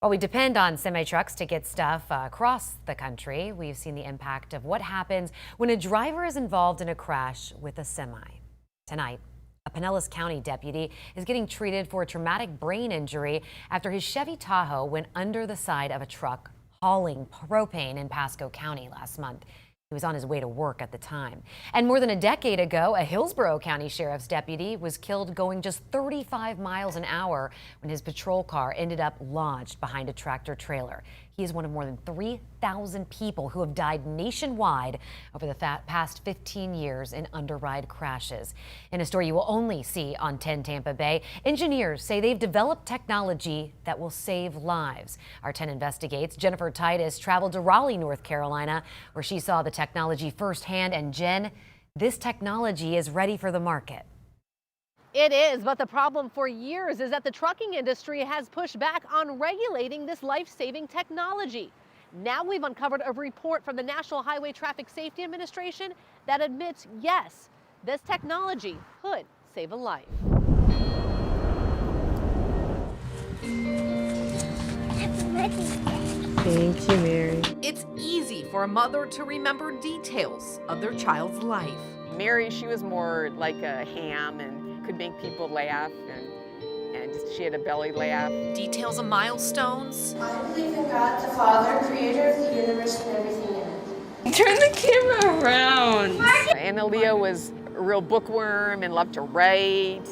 While we depend on semi-trucks to get stuff across the country, we've seen the impact of what happens when a driver is involved in a crash with a semi. Tonight, a Pinellas County deputy is getting treated for a traumatic brain injury after his Chevy Tahoe went under the side of a truck hauling propane in Pasco County last month. He was on his way to work at the time. And more than a decade ago, a Hillsborough County Sheriff's deputy was killed going just 35 miles an hour when his patrol car ended up lodged behind a tractor trailer. He is one of more than 3,000 people who have died nationwide over the past 15 years in underride crashes. In a story you will only see on 10 Tampa Bay, engineers say they've developed technology that will save lives. Our 10 investigates. Jennifer Titus traveled to Raleigh, North Carolina, where she saw the technology firsthand. And Jen, this technology is ready for the market. It is, but the problem for years is that the trucking industry has pushed back on regulating this life-saving technology. Now we've uncovered a report from the National Highway Traffic Safety Administration that admits, yes, this technology could save a life. Thank you, Mary. It's easy for a mother to remember details of their child's life. Mary, she was more like a ham and could make people laugh, and she had a belly laugh. Details of milestones. I believe in God, the Father, creator of the universe and everything in it. Turn the camera around. And Aaliyah was a real bookworm and loved to write.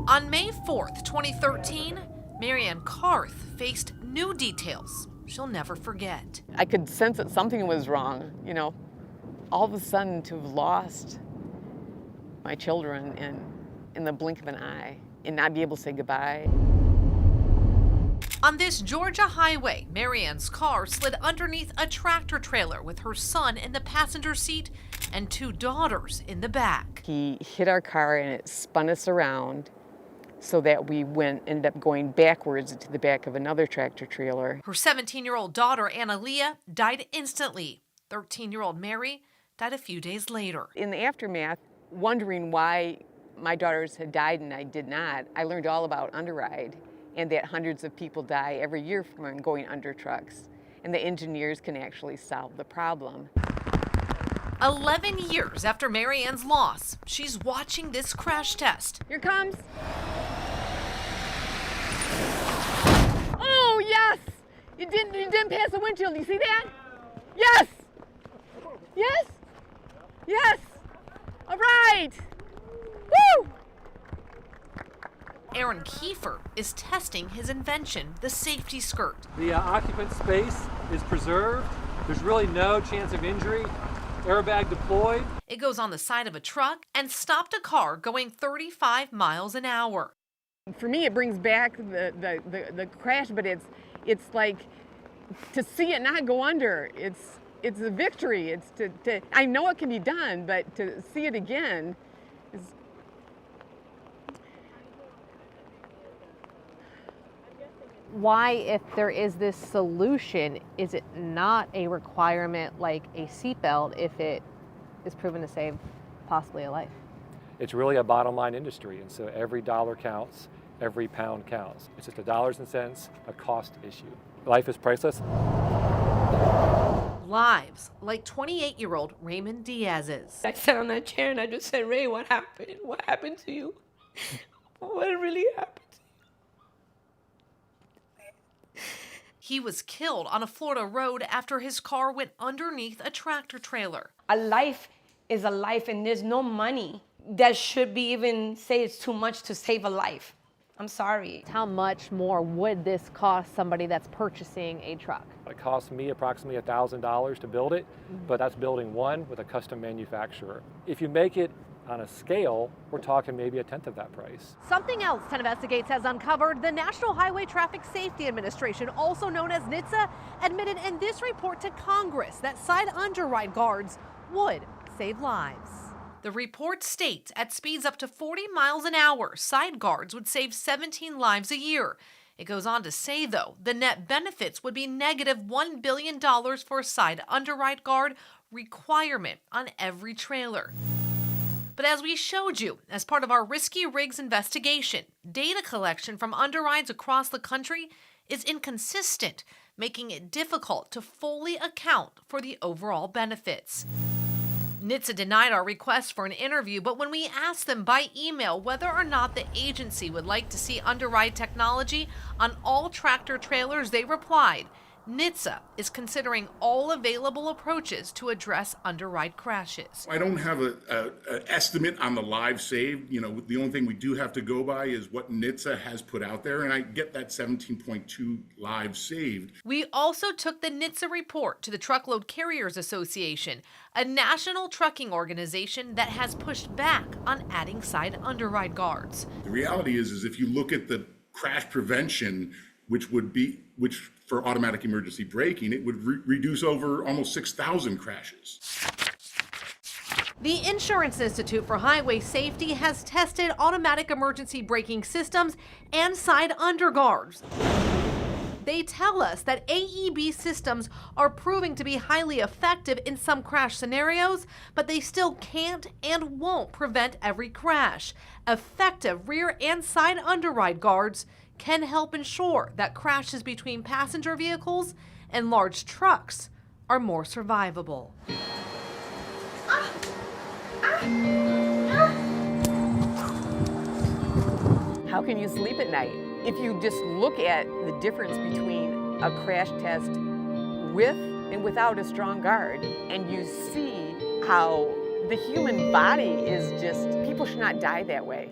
On May 4th, 2013, Marianne Carth faced new details she'll never forget. I could sense that something was wrong, all of a sudden to have lost my children in the blink of an eye and not be able to say goodbye. On this Georgia highway, Marianne's car slid underneath a tractor trailer with her son in the passenger seat and two daughters in the back. He hit our car and it spun us around so that we ended up going backwards to the back of another tractor trailer. Her 17-year-old daughter, Annaleah, died instantly. 13-year-old Mary died a few days later. In the aftermath, wondering why my daughters had died and I did not, I learned all about underride and that hundreds of people die every year from going under trucks, and the engineers can actually solve the problem. 11 years after Marianne's loss, she's watching this crash test. Here comes. Oh, yes! You didn't pass the windshield. You see that? Yes! Yes! Yes! All right! Woo! Aaron Kiefer is testing his invention, the safety skirt. The occupant space is preserved. There's really no chance of injury. Airbag deployed. It goes on the side of a truck and stopped a car going 35 miles an hour. For me, it brings back the crash, but it's like to see it not go under. It's a victory. It's to I know it can be done, but to see it again is. Why, if there is this solution, is it not a requirement like a seatbelt if it is proven to save possibly a life? It's really a bottom line industry, and so every dollar counts, every pound counts. It's just a dollars and cents, a cost issue. Life is priceless. Lives like 28-year-old Raymond Diaz's. I sat on that chair and I just said, Ray, what happened? What happened to you? What really happened? He was killed on a Florida road after his car went underneath a tractor trailer. A life is a life, and there's no money that should be even say it's too much to save a life. I'm sorry. How much more would this cost somebody that's purchasing a truck? It cost me approximately $1,000 to build it, but that's building one with a custom manufacturer. If you make it on a scale, we're talking maybe a tenth of that price. Something else 10 Investigates has uncovered. The National Highway Traffic Safety Administration, also known as NHTSA, admitted in this report to Congress that side underride guards would save lives. The report states at speeds up to 40 miles an hour, side guards would save 17 lives a year. It goes on to say, though, the net benefits would be negative $1 billion for a side underride guard requirement on every trailer. But as we showed you, as part of our Risky Rigs investigation, data collection from underrides across the country is inconsistent, making it difficult to fully account for the overall benefits. NHTSA denied our request for an interview, but when we asked them by email whether or not the agency would like to see underride technology on all tractor trailers, they replied, NHTSA is considering all available approaches to address underride crashes. I don't have an estimate on the lives saved. You know, the only thing we do have to go by is what NHTSA has put out there, and I get that 17.2 lives saved. We also took the NHTSA report to the Truckload Carriers Association, a national trucking organization that has pushed back on adding side underride guards. The reality is if you look at the crash prevention, which for automatic emergency braking, it would reduce over almost 6,000 crashes. The Insurance Institute for Highway Safety has tested automatic emergency braking systems and side underguards. They tell us that AEB systems are proving to be highly effective in some crash scenarios, but they still can't and won't prevent every crash. Effective rear and side underride guards can help ensure that crashes between passenger vehicles and large trucks are more survivable. How can you sleep at night? If you just look at the difference between a crash test with and without a strong guard, and you see how the human body is just, people should not die that way.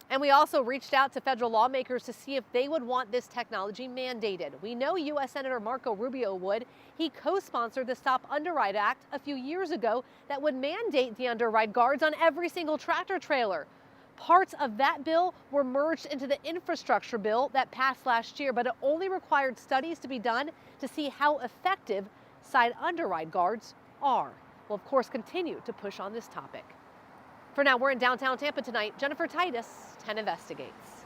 And we also reached out to federal lawmakers to see if they would want this technology mandated. We know U.S. Senator Marco Rubio would. He co-sponsored the Stop Underride Act a few years ago that would mandate the underride guards on every single tractor trailer. Parts of that bill were merged into the infrastructure bill that passed last year, but it only required studies to be done to see how effective side underride guards are. We'll, of course, continue to push on this topic. For now, we're in downtown Tampa tonight. Jennifer Titus, 10 Investigates.